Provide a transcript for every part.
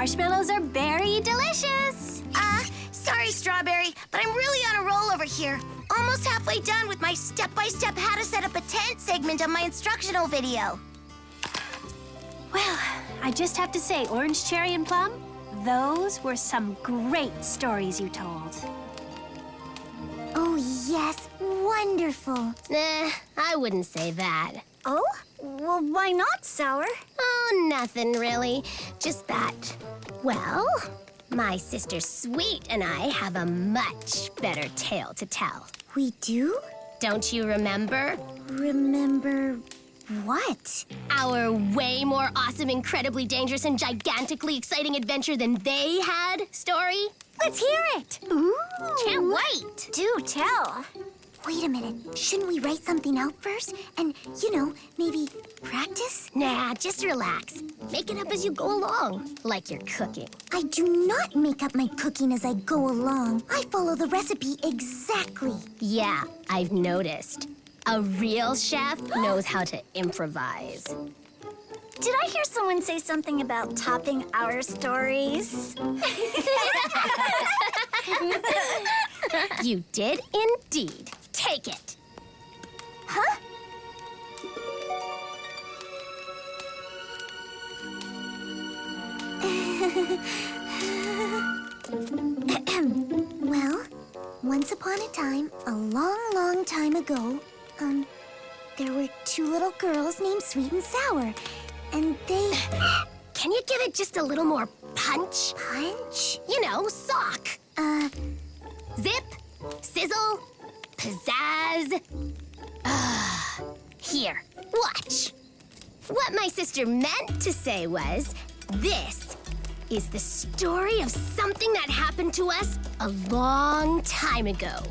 marshmallows are very delicious. Sorry, Strawberry, but I'm really on a roll over here. Almost halfway done with my step-by-step how to set up a tent segment of my instructional video. Well, I just have to say, Orange, Cherry, and Plum, those were some great stories you told. Oh, yes. Wonderful. Nah, I wouldn't say that. Oh? Well, why not, Sour? Oh, nothing really. Just that, well, my sister Sweet and I have a much better tale to tell. We do? Don't you remember? Remember what? Our way more awesome, incredibly dangerous, and gigantically exciting adventure than they had story? Let's hear it. Ooh. Can't wait. Do tell. Wait a minute. Shouldn't we write something out first? And, maybe practice? Nah, just relax. Make it up as you go along, like you're cooking. I do not make up my cooking as I go along. I follow the recipe exactly. Yeah, I've noticed. A real chef knows how to improvise. Did I hear someone say something about topping our stories? You did indeed. Take it. Huh? Well, once upon a time, a long, long time ago, there were two little girls named Sweet and Sour, and they... Can you give it just a little more punch? Punch? You know, sock. Zip, sizzle, pizzazz. Here, watch. What my sister meant to say was, this is the story of something that happened to us a long time ago.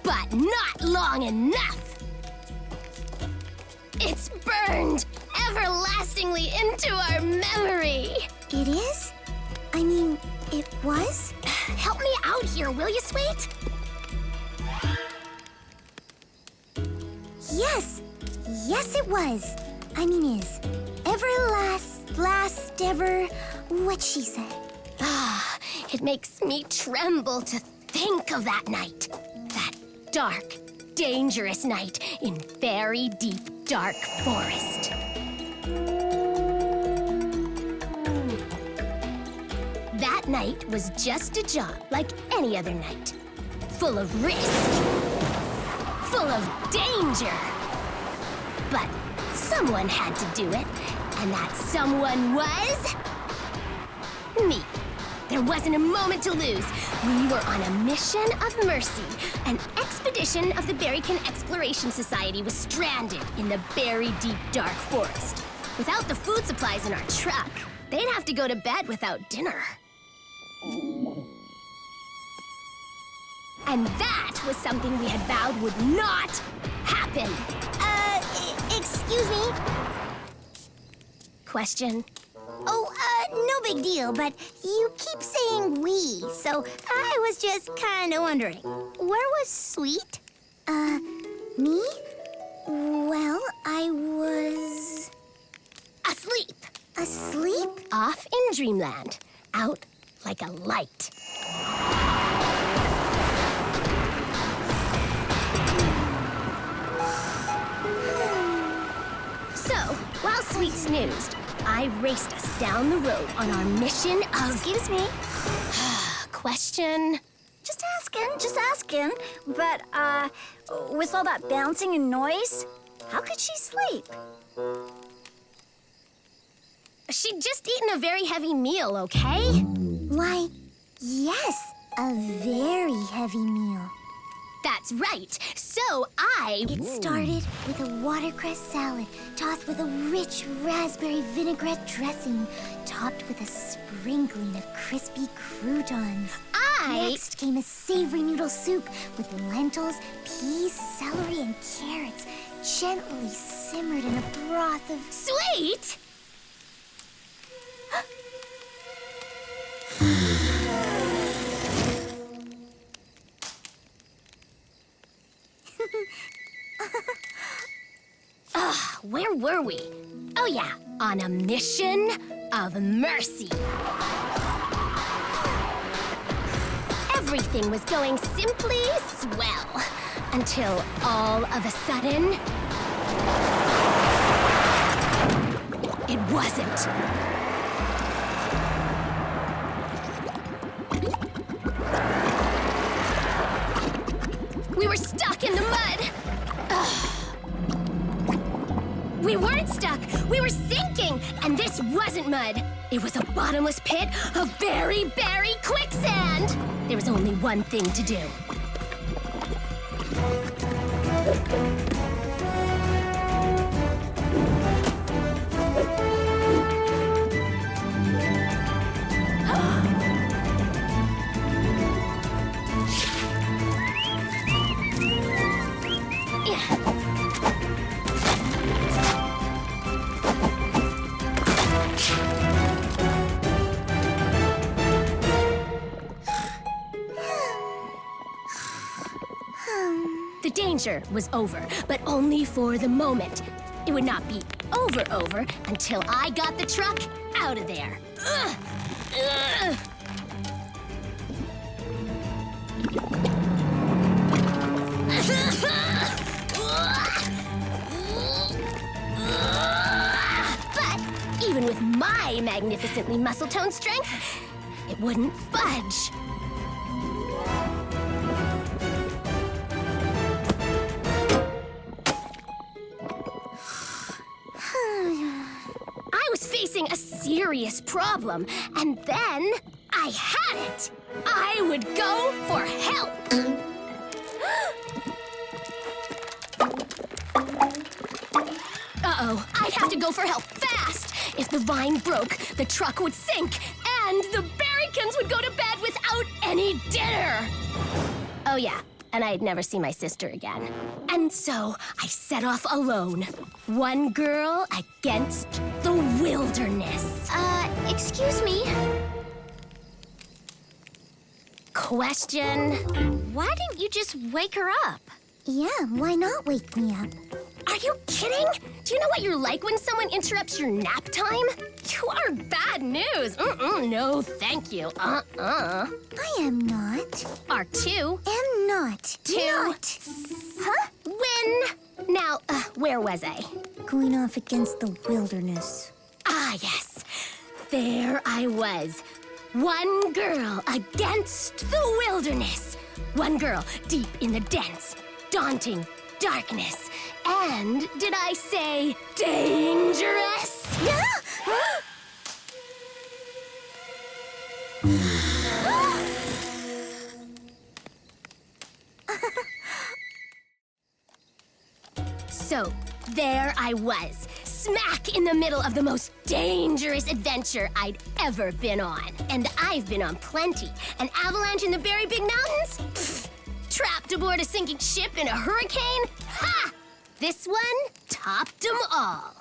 But not long enough. It's burned everlastingly into our memory. It is? I mean, it was? Help me out here, will you, Sweet? Yes. Yes, it was. I mean, is. Last ever, what she said. It makes me tremble to think of that night. That dark, dangerous night in very deep, dark forest. That night was just a job like any other night. Full of risk. Full of danger. But someone had to do it, and that someone was... me. There wasn't a moment to lose. We were on a mission of mercy. An expedition of the Berrykin Exploration Society was stranded in the very deep, dark forest. Without the food supplies in our truck, they'd have to go to bed without dinner. And that was something we had vowed would not happen. Excuse me? Question? Oh, no big deal, but you keep saying we, so I was just kind of wondering. Where was Sweet? Me? Well, I was... Asleep. Asleep? Off in dreamland. Out like a light. So, while Sweet snoozed, I raced us down the road on our mission of... Excuse me? Question? Just asking. But, with all that bouncing and noise, how could she sleep? She'd just eaten a very heavy meal, okay? Why, yes, a very heavy meal. That's right. So I... It started with a watercress salad, tossed with a rich raspberry vinaigrette dressing, topped with a sprinkling of crispy croutons. Next came a savory noodle soup with lentils, peas, celery, and carrots, gently simmered in a broth of... Sweet! Where were we? Oh yeah, on a mission of mercy. everything was going simply swell. Until all of a sudden, it wasn't. We were stuck in the mud. Ugh. We weren't stuck. We were sinking. And this wasn't mud. It was a bottomless pit of very, very quicksand. There was only one thing to do. The danger was over, but only for the moment. It would not be over until I got the truck out of there. Ugh. Ugh. But even with my magnificently muscle-toned strength, it wouldn't budge. I was facing a serious problem, and then I had it. I would go for help. Uh-oh, I'd have to go for help fast. If the vine broke, the truck would sink, and the Berrykins would go to bed without any dinner. Oh yeah, and I'd never see my sister again. And so I set off alone. One girl against the wilderness. Excuse me. Question? Why didn't you just wake her up? Yeah, why not wake me up? Are you kidding? Do you know what you're like when someone interrupts your nap time? You are bad news. No, thank you. I am not. R2. Am not. Two. Not. Huh? Win. Now, where was I? Going off against the wilderness. Ah, yes. There I was. One girl against the wilderness. One girl deep in the dense, daunting darkness. And did I say dangerous? So, there I was, smack in the middle of the most dangerous adventure I'd ever been on. And I've been on plenty. An avalanche in the very big mountains? Pfft. Trapped aboard a sinking ship in a hurricane? Ha! This one topped them all.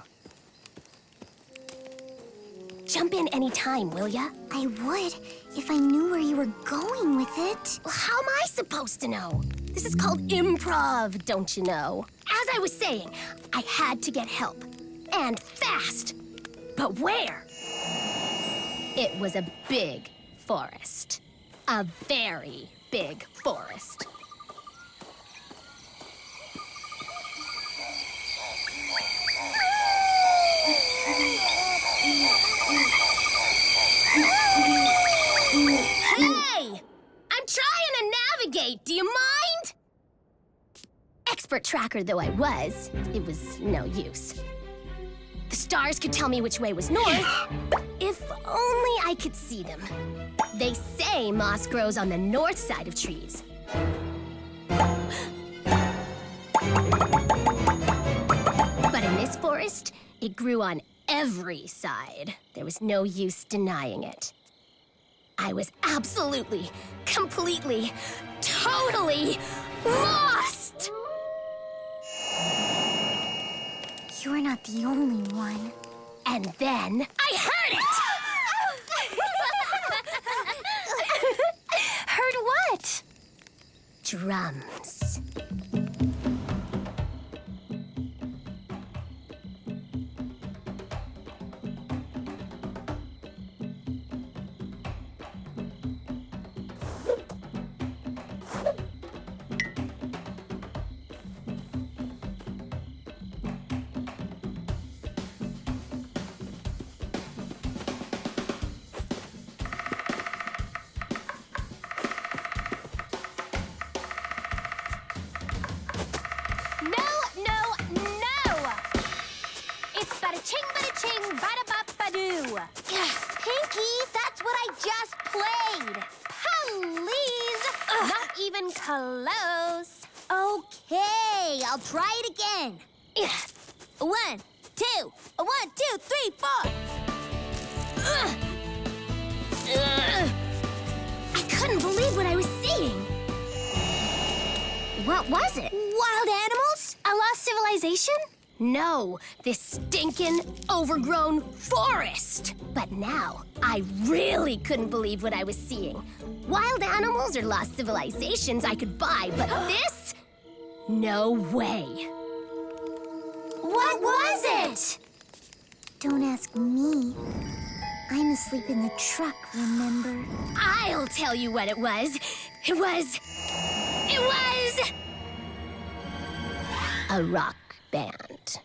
Jump in any time, will ya? I would if I knew where you were going with it. Well, how am I supposed to know? This is called improv, don't you know? As I was saying, I had to get help. And fast. But where? It was a big forest. A very big forest. Hey! I'm trying to navigate, do you mind? Expert tracker though I was, it was no use. The stars could tell me which way was north, if only I could see them. They say moss grows on the north side of trees. But in this forest, it grew on every side. There was no use denying it. I was absolutely, completely, totally lost! You're not the only one. And then I heard it! Heard what? Drums. getting close. Okay, I'll try it again. 1, 2, 1, 2, 3, 4. I couldn't believe what I was seeing. What was it? Wild animals? A lost civilization? No, this stinking, overgrown forest. But now, I really couldn't believe what I was seeing. Wild animals or lost civilizations I could buy, but this? No way. What was it? Don't ask me. I'm asleep in the truck, remember? I'll tell you what it was. It was a rock band.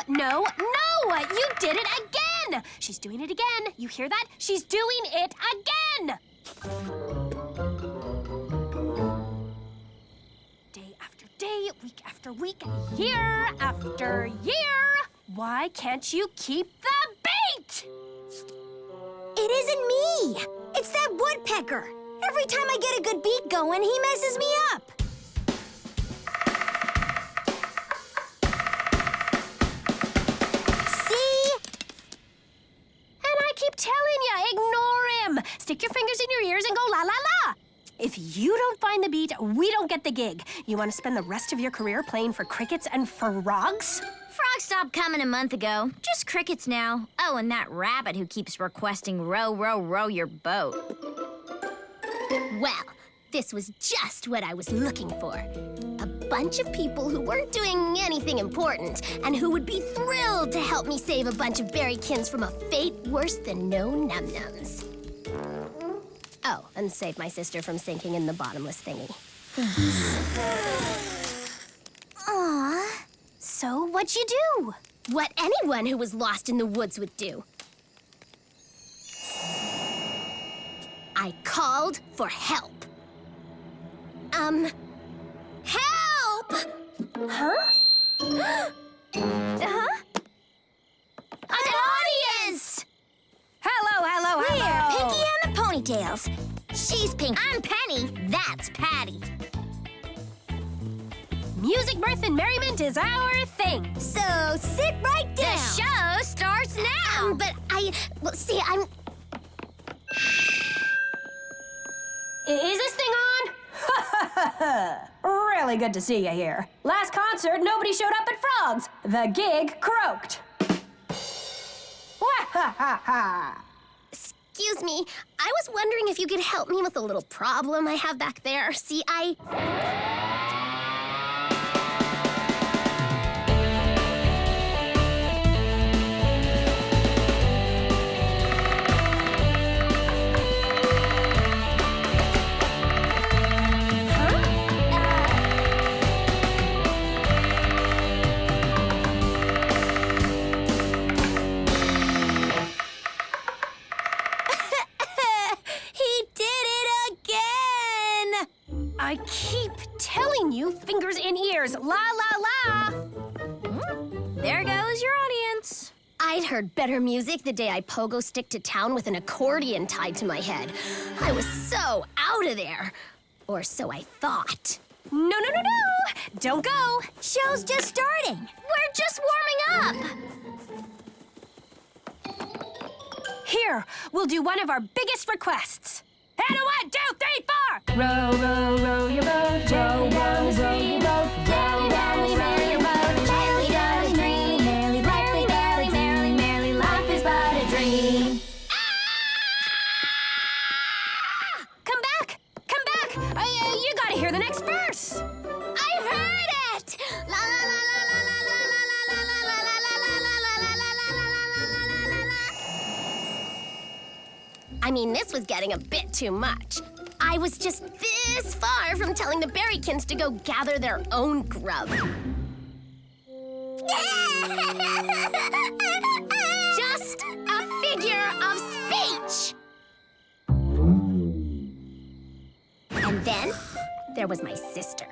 No! You did it again! She's doing it again. You hear that? She's doing it again! Day after day, week after week, year after year. Why can't you keep the beat? It isn't me. It's that woodpecker. Every time I get a good beat going, he messes me up. Telling ya, ignore him. Stick your fingers in your ears and go la la la. If you don't find the beat, we don't get the gig. You want to spend the rest of your career playing for crickets and frogs? Frog stopped coming a month ago. Just crickets now. Oh, and that rabbit who keeps requesting row, row, row your boat. Well, this was just what I was looking for. A bunch of people who weren't doing anything important and who would be thrilled to help me save a bunch of berrykins from a fate worse than no num-nums. Oh, and save my sister from sinking in the bottomless thingy. Aw. So what'd you do? What anyone who was lost in the woods would do. I called for help. Help! Huh? An audience! Hello. Here, Pinky and the Ponytails. She's Pinky. I'm Penny. That's Patty. Music, mirth, and merriment is our thing. So sit right down. The show starts now. But I'm... Is this thing on? Really good to see you here. Last concert, nobody showed up at Frogs. The gig croaked. Excuse me, I was wondering if you could help me with a little problem I have back there. See, I keep telling you, fingers in ears, la la la. There goes your audience. I'd heard better music the day I pogo stick to town with an accordion tied to my head. I was so out of there. Or so I thought. No. Don't go. Show's just starting. We're just warming up. Here, we'll do one of our biggest requests. And a 1, 2, 3, 4. Row, row, row your boat. Row down the stream. Row down your boat. Merrily down the stream. Merrily life is but a dream. Come back. You gotta hear the next verse. I've heard it. La la la la la la la la la la la la la la la la la. I mean, this was getting a bit too much. I was just this far from telling the berrykins to go gather their own grub. Just a figure of speech. And then there was my sister.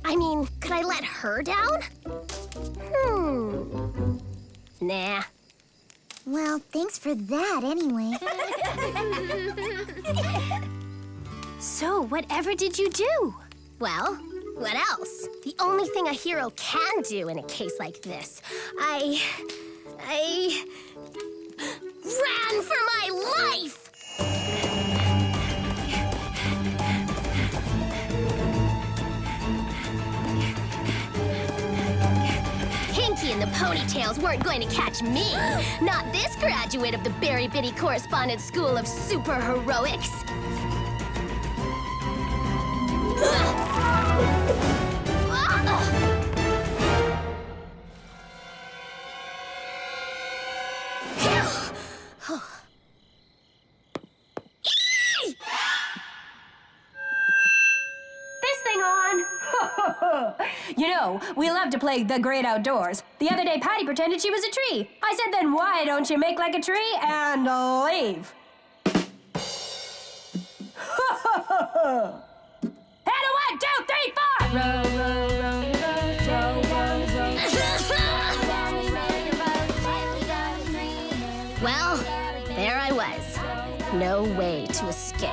I mean, could I let her down? Nah. Well, thanks for that anyway. So, whatever did you do? Well, what else? The only thing a hero can do in a case like this. I ran for my life! Pinky and the Ponytails weren't going to catch me. Not this graduate of the Berry Bitty Correspondence School of Super Heroics. You know, we love to play the great outdoors. The other day, Patty pretended she was a tree. I said, then why don't you make like a tree and leave? And a 1, 2, 3, 4! Row, row, row your boat, row down the road. Well, there I was. No way to escape.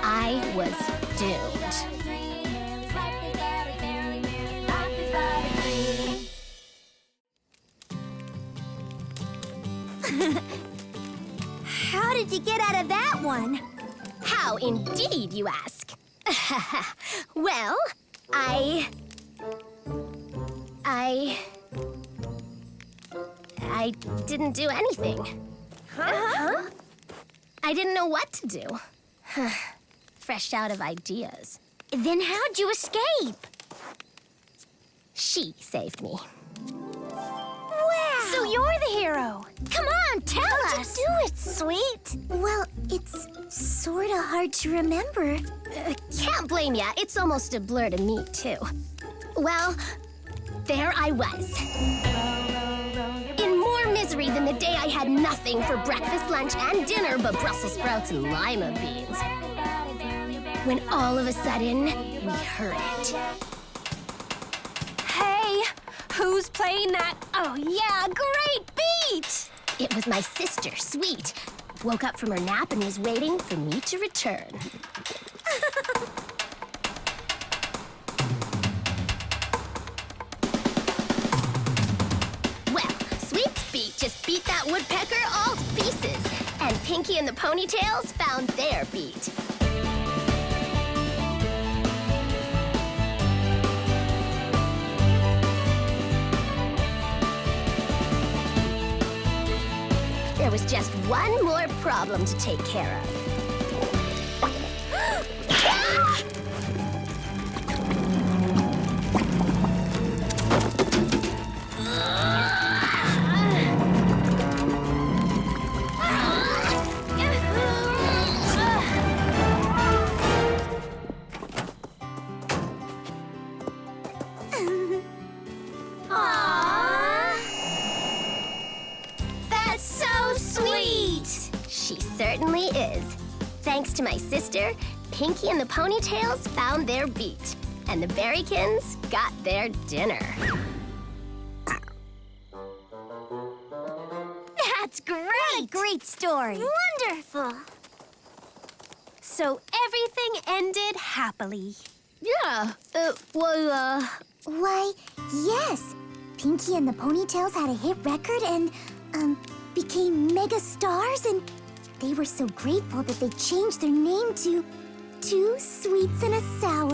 I was doomed. How did you get out of that one? How indeed, you ask? Well, I didn't do anything. Huh? I didn't know what to do. Fresh out of ideas. Then how'd you escape? She saved me. Wow! So you're the hero. Come on, tell us. Do it, sweet. Well, it's sort of hard to remember. Can't blame ya. It's almost a blur to me, too. Well, there I was. In more misery than the day I had nothing for breakfast, lunch, and dinner but Brussels sprouts and lima beans. When all of a sudden, we heard it. Hey, who's playing that? Oh, yeah, great beat! It was my sister, Sweet. Woke up from her nap and was waiting for me to return. Well, Sweet's beat just beat that woodpecker all to pieces. And Pinky and the Ponytails found their beat. There was just one more problem to take care of. Certainly is. Thanks to my sister, Pinky and the Ponytails found their beat, and the Berrykins got their dinner. That's great! What a great story. Wonderful. So everything ended happily. Yeah, Why, yes. Pinky and the Ponytails had a hit record and, became mega stars, and they were so grateful that they changed their name to Two Sweets and a Sour.